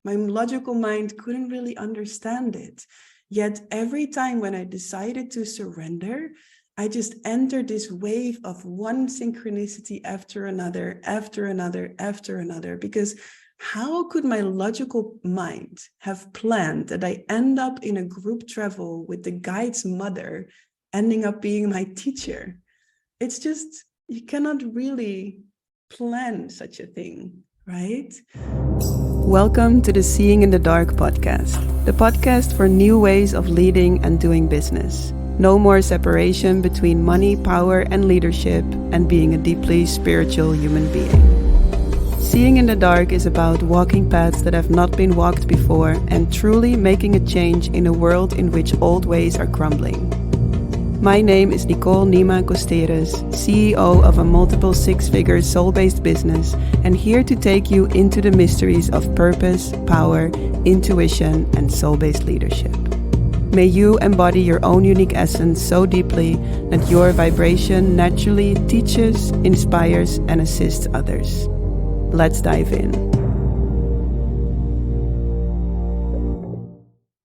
My logical mind couldn't really understand it. Yet every time when I decided to surrender, I just entered this wave of one synchronicity after another, after another, after another. Because how could my logical mind have planned that I end up in a group travel with the guide's mother, ending up being my teacher? It's just, you cannot really plan such a thing, right? Welcome to the Seeing in the Dark podcast, the podcast for new ways of leading and doing business. No more separation between money, power, and leadership, and being a deeply spiritual human being. Seeing in the Dark is about walking paths that have not been walked before and truly making a change in a world in which old ways are crumbling. My name is Nicole Nima Costeres, CEO of a multiple six-figure soul-based business, and here to take you into the mysteries of purpose, power, intuition, and soul-based leadership. May you embody your own unique essence so deeply that your vibration naturally teaches, inspires, and assists others. Let's dive in.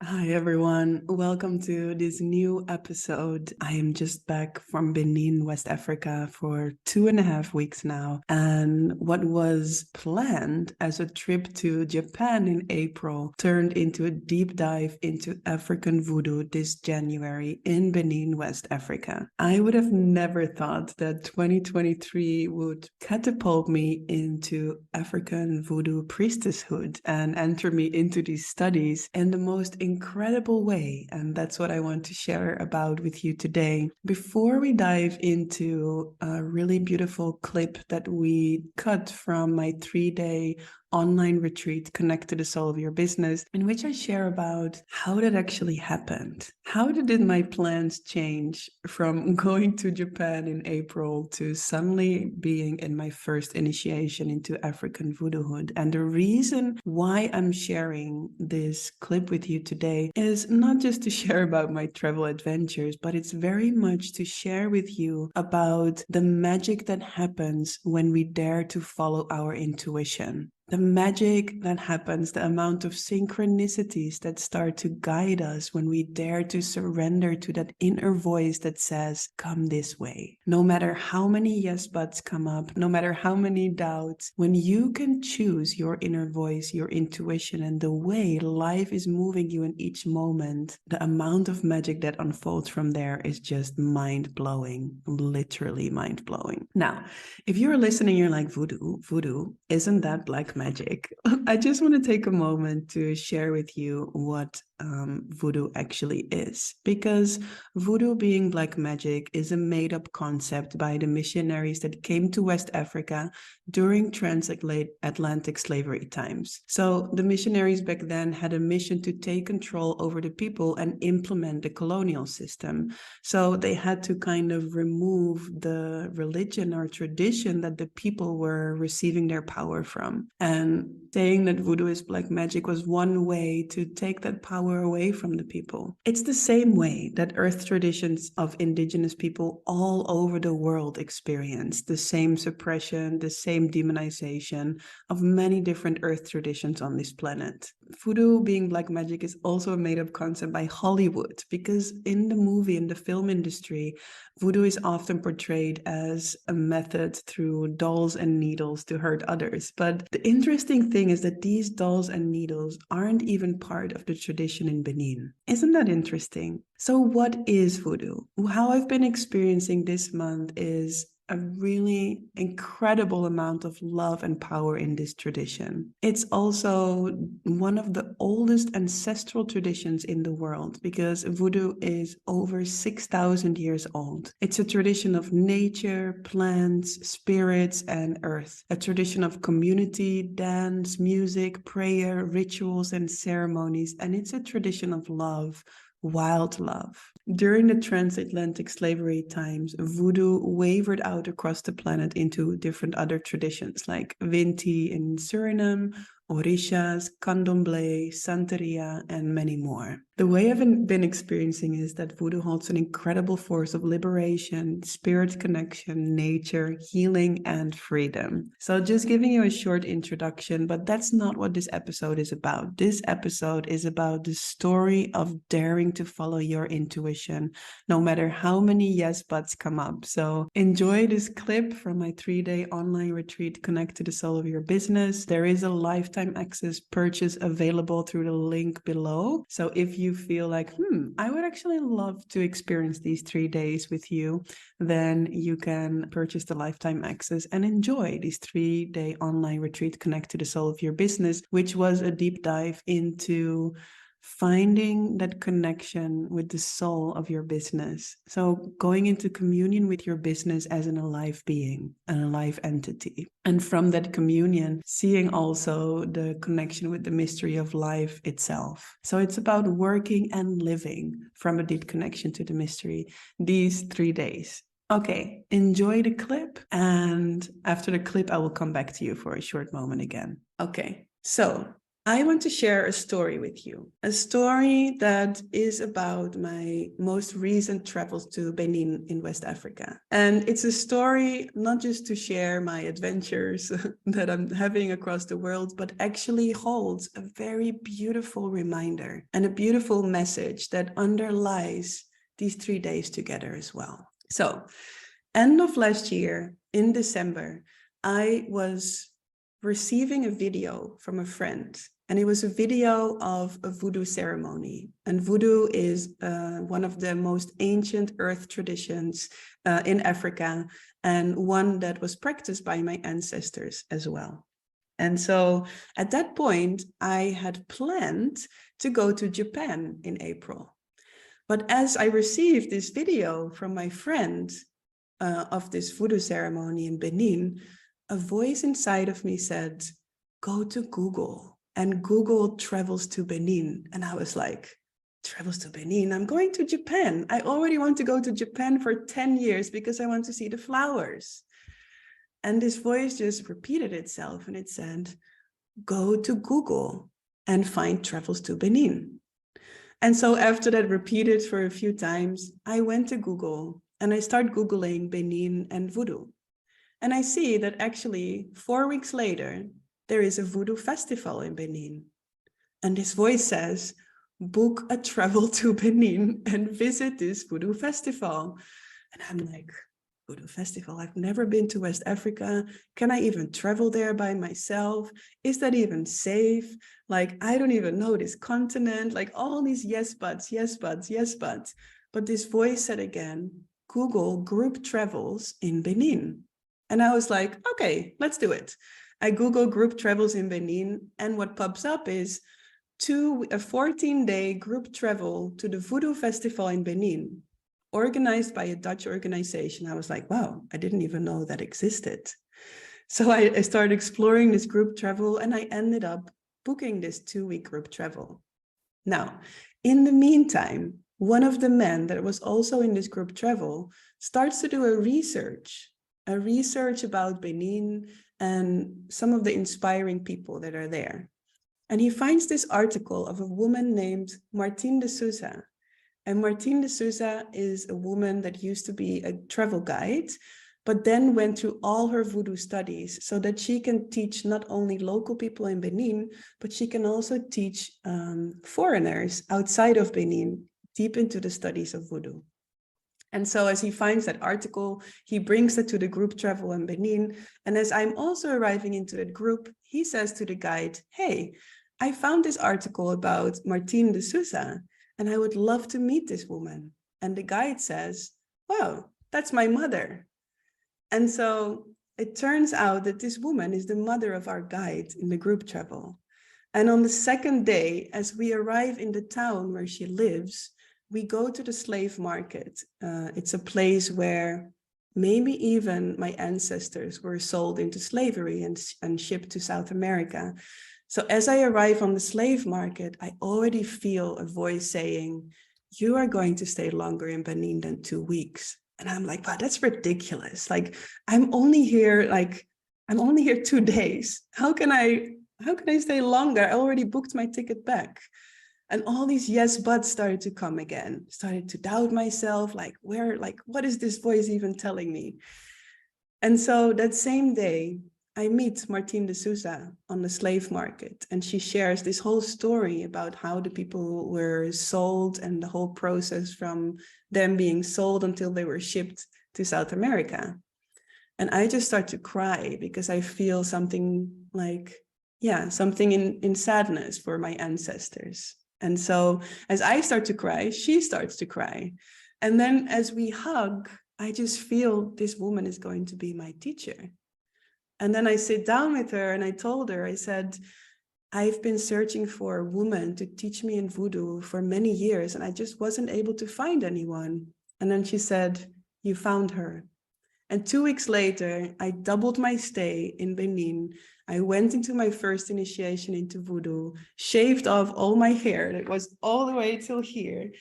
Hi everyone, welcome to this new episode. I am just back from Benin, West Africa for 2.5 weeks now. And what was planned as a trip to Japan in April turned into a deep dive into African Vodou this January in Benin, West Africa. I would have never thought that 2023 would catapult me into African Vodou priestesshood and enter me into these studies in the most incredible way, and that's what I want to share about with you today. Before we dive into a really beautiful clip that we cut from my 3-day online retreat, Connect to the Soul of Your Business, in which I share about how that actually happened. How did my plans change from going to Japan in April to suddenly being in my first initiation into African Vodou-hood? And the reason why I'm sharing this clip with you today is not just to share about my travel adventures, but it's very much to share with you about the magic that happens when we dare to follow our intuition. The magic that happens, the amount of synchronicities that start to guide us when we dare to surrender to that inner voice that says, come this way. No matter how many yes buts come up, no matter how many doubts, when you can choose your inner voice, your intuition, and the way life is moving you in each moment, the amount of magic that unfolds from there is just mind-blowing, literally mind-blowing. Now, if you're listening, you're like, voodoo, isn't that black magic? I just want to take a moment to share with you what voodoo actually is, because voodoo being black magic is a made-up concept by the missionaries that came to West Africa during transatlantic slavery times. So the missionaries back then had a mission to take control over the people and implement the colonial system. So they had to kind of remove the religion or tradition that the people were receiving their power from. And saying that voodoo is black magic was one way to take that power away from the people. It's the same way that earth traditions of indigenous people all over the world experience the same suppression, the same demonization of many different earth traditions on this planet. Voodoo being black magic is also a made-up concept by Hollywood, because in the movie, in the film industry, voodoo is often portrayed as a method through dolls and needles to hurt others. But the interesting thing is that these dolls and needles aren't even part of the tradition in Benin. Isn't that interesting? So what is voodoo? How I've been experiencing this month is a really incredible amount of love and power in this tradition. It's also one of the oldest ancestral traditions in the world, because voodoo is over 6,000 years old. It's a tradition of nature, plants, spirits, and earth. A tradition of community, dance, music, prayer, rituals, and ceremonies. And it's a tradition of love, wild love. During the transatlantic slavery times, voodoo wavered out across the planet into different other traditions like Vinti in Suriname, Orishas, Candomblé, Santeria, and many more. The way I've been experiencing is that voodoo holds an incredible force of liberation, spirit connection, nature, healing, and freedom. So just giving you a short introduction, but that's not what this episode is about. This episode is about the story of daring to follow your intuition, no matter how many yes buts come up. So enjoy this clip from my 3-day online retreat, Connect to the Soul of Your Business. There is a lifetime access purchase available through the link below. So if you feel like, I would actually love to experience these 3 days with you, then you can purchase the lifetime access and enjoy this 3-day online retreat, Connect to the Soul of Your Business, which was a deep dive into finding that connection with the soul of your business. So going into communion with your business as an alive being, an alive entity. And from that communion, seeing also the connection with the mystery of life itself. So it's about working and living from a deep connection to the mystery these 3 days. Okay, enjoy the clip. And after the clip, I will come back to you for a short moment again. Okay, so I want to share a story with you, a story that is about my most recent travels to Benin in West Africa. And it's a story not just to share my adventures that I'm having across the world, but actually holds a very beautiful reminder and a beautiful message that underlies these 3 days together as well. So, end of last year in December, I was receiving a video from a friend. And it was a video of a voodoo ceremony. And voodoo is one of the most ancient earth traditions in Africa, and one that was practiced by my ancestors as well. And so at that point, I had planned to go to Japan in April. But as I received this video from my friend of this voodoo ceremony in Benin, a voice inside of me said, go to Google. And Google travels to Benin. And I was like, travels to Benin? I'm going to Japan. I already want to go to Japan for 10 years because I want to see the flowers. And this voice just repeated itself and it said, go to Google and find travels to Benin. And so after that repeated for a few times, I went to Google and I started Googling Benin and voodoo. And I see that actually 4 weeks later, there is a voodoo festival in Benin. And this voice says, book a travel to Benin and visit this voodoo festival. And I'm like, voodoo festival? I've never been to West Africa. Can I even travel there by myself? Is that even safe? Like, I don't even know this continent. Like all these yes buts, yes buts, yes buts. But this voice said again, Google group travels in Benin. And I was like, okay, let's do it. I Google group travels in Benin, and what pops up is a 14-day group travel to the Voodoo Festival in Benin, organized by a Dutch organization. I was like, wow, I didn't even know that existed. So I started exploring this group travel, and I ended up booking this 2-week group travel. Now, in the meantime, one of the men that was also in this group travel starts to do a research about Benin and some of the inspiring people that are there. And he finds this article of a woman named Martine de Souza. And Martine de Souza is a woman that used to be a travel guide, but then went through all her voodoo studies so that she can teach not only local people in Benin, but she can also teach foreigners outside of Benin deep into the studies of voodoo. And so as he finds that article, he brings it to the group travel in Benin. And as I'm also arriving into that group, he says to the guide, hey, I found this article about Martine de Souza, and I would love to meet this woman. And the guide says, wow, that's my mother. And so it turns out that this woman is the mother of our guide in the group travel. And on the second day, as we arrive in the town where she lives, we go to the slave market. It's a place where maybe even my ancestors were sold into slavery and shipped to South America. So as I arrive on the slave market, I already feel a voice saying, you are going to stay longer in Benin than 2 weeks. And I'm like, wow, that's ridiculous. Like, I'm only here 2 days. How can I stay longer? I already booked my ticket back. And all these yes buts started to come again, started to doubt myself, like, what is this voice even telling me? And so that same day, I meet Martine de Souza on the slave market, and she shares this whole story about how the people were sold and the whole process from them being sold until they were shipped to South America. And I just start to cry because I feel something like, something in sadness for my ancestors. And so as I start to cry, she starts to cry. And then as we hug, I just feel this woman is going to be my teacher. And then I sit down with her and I told her, I said, I've been searching for a woman to teach me in voodoo for many years, and I just wasn't able to find anyone. And then she said, you found her. And 2 weeks later, I doubled my stay in Benin. I went into my first initiation into voodoo, shaved off all my hair that was all the way till here,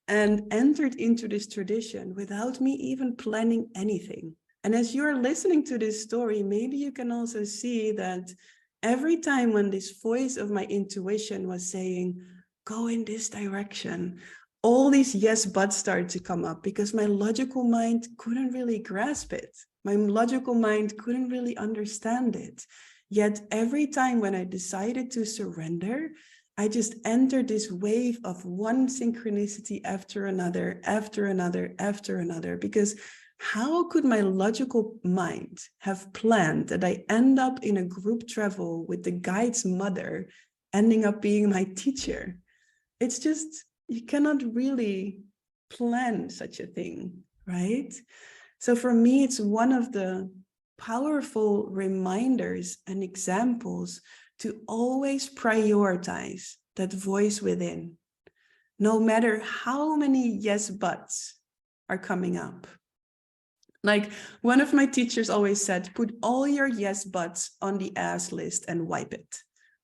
and entered into this tradition without me even planning anything. And as you're listening to this story, maybe you can also see that every time when this voice of my intuition was saying, go in this direction, all these yes buts started to come up because my logical mind couldn't really grasp it. My logical mind couldn't really understand it. Yet every time when I decided to surrender, I just entered this wave of one synchronicity after another, after another, after another, because how could my logical mind have planned that I end up in a group travel with the guide's mother, ending up being my teacher? It's just, you cannot really plan such a thing, right? So for me, it's one of the powerful reminders and examples to always prioritize that voice within, no matter how many yes buts are coming up. Like one of my teachers always said, put all your yes buts on the ass list and wipe it.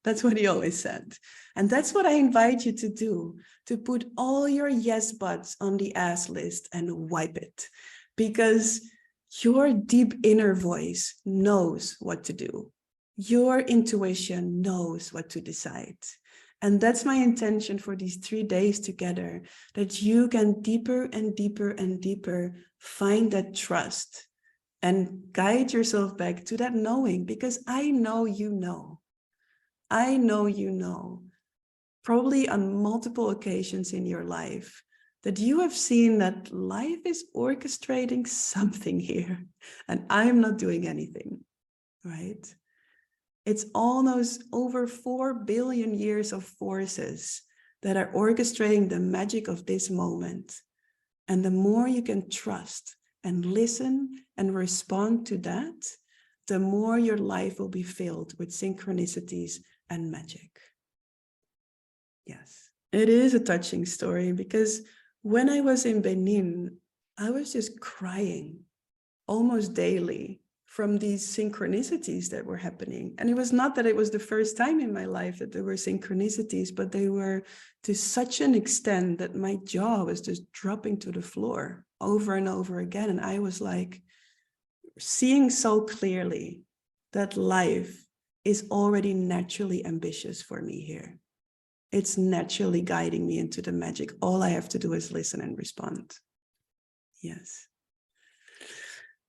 That's what he always said. And that's what I invite you to do, to put all your yes buts on the ass list and wipe it. Because your deep inner voice knows what to do. Your intuition knows what to decide. And that's my intention for these 3 days together, that you can deeper and deeper and deeper find that trust and guide yourself back to that knowing, because I know you know. I know you know, probably on multiple occasions in your life, that you have seen that life is orchestrating something here and I'm not doing anything, right? It's almost over 4 billion years of forces that are orchestrating the magic of this moment. And the more you can trust and listen and respond to that, the more your life will be filled with synchronicities and magic. Yes, it is a touching story, because when I was in Benin, I was just crying almost daily from these synchronicities that were happening. And it was not that it was the first time in my life that there were synchronicities, but they were to such an extent that my jaw was just dropping to the floor over and over again. And I was like seeing so clearly that life is already naturally ambitious for me here. It's naturally guiding me into the magic. All I have to do is listen and respond. Yes.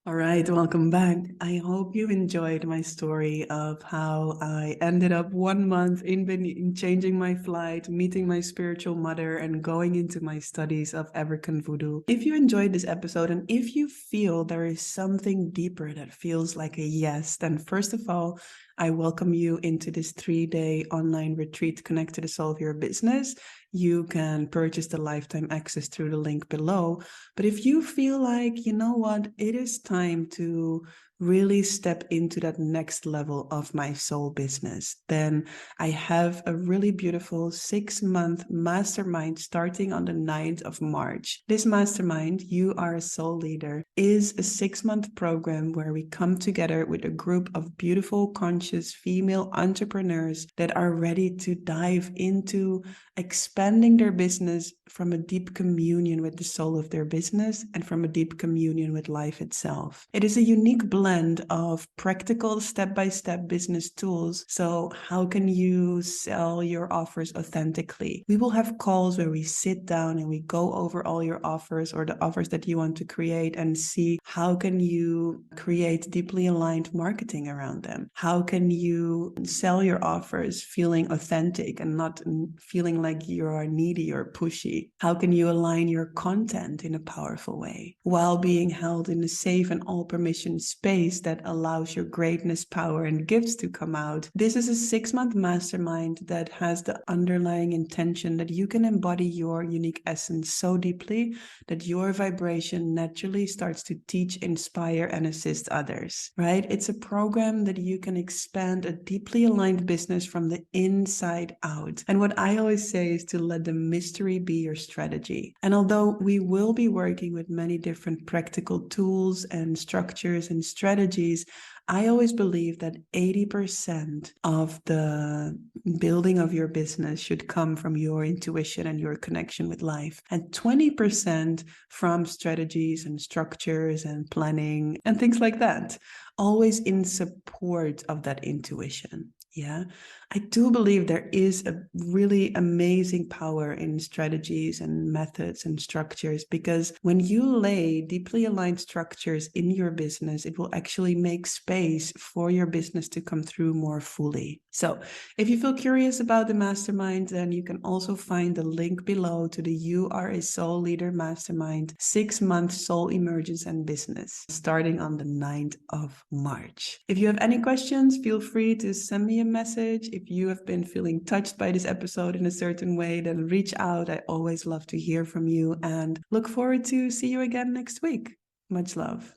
All right, welcome back. I hope you enjoyed my story of how I ended up 1 month in Benin, changing my flight, meeting my spiritual mother, and going into my studies of African Vodou. If you enjoyed this episode, and if you feel there is something deeper that feels like a yes, then first of all, I welcome you into this 3-day online retreat, Connect to the Soul of Your Business. You can purchase the lifetime access through the link below. But if you feel like, you know what, it is time to really step into that next level of my soul business, then I have a really beautiful 6-month mastermind starting on the 9th of March. This mastermind, You Are a Soul Leader, is a 6-month program where we come together with a group of beautiful, conscious female entrepreneurs that are ready to dive into expanding their business from a deep communion with the soul of their business and from a deep communion with life itself. It is a unique blend blend of practical step-by-step business tools. So how can you sell your offers authentically? We will have calls where we sit down and we go over all your offers or the offers that you want to create and see how can you create deeply aligned marketing around them? How can you sell your offers feeling authentic and not feeling like you are needy or pushy? How can you align your content in a powerful way while being held in a safe and all permission space that allows your greatness, power, and gifts to come out? This is a 6-month mastermind that has the underlying intention that you can embody your unique essence so deeply that your vibration naturally starts to teach, inspire, and assist others, right? It's a program that you can expand a deeply aligned business from the inside out. And what I always say is to let the mystery be your strategy. And although we will be working with many different practical tools and structures and strategies, I always believe that 80% of the building of your business should come from your intuition and your connection with life, and 20% from strategies and structures and planning and things like that, always in support of that intuition. Yeah, I do believe there is a really amazing power in strategies and methods and structures, because when you lay deeply aligned structures in your business, it will actually make space for your business to come through more fully. So if you feel curious about the mastermind, then you can also find the link below to the You Are a Soul Leader Mastermind 6-month soul emergence and business starting on the 9th of March. If you have any questions, feel free to send me a message. If you have been feeling touched by this episode in a certain way, then reach out. I always love to hear from you and look forward to see you again next week. Much love.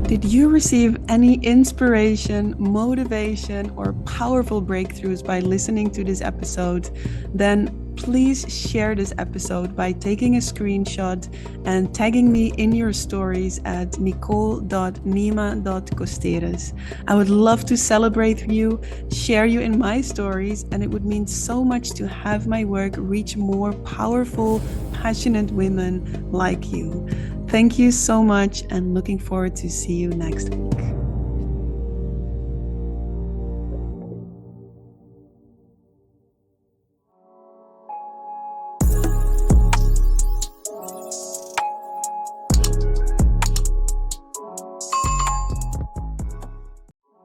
Did you receive any inspiration, motivation, or powerful breakthroughs by listening to this episode? Then please share this episode by taking a screenshot and tagging me in your stories at nicole.nima.costeres. I would love to celebrate you, share you in my stories, and it would mean so much to have my work reach more powerful, passionate women like you. Thank you so much, and looking forward to see you next week.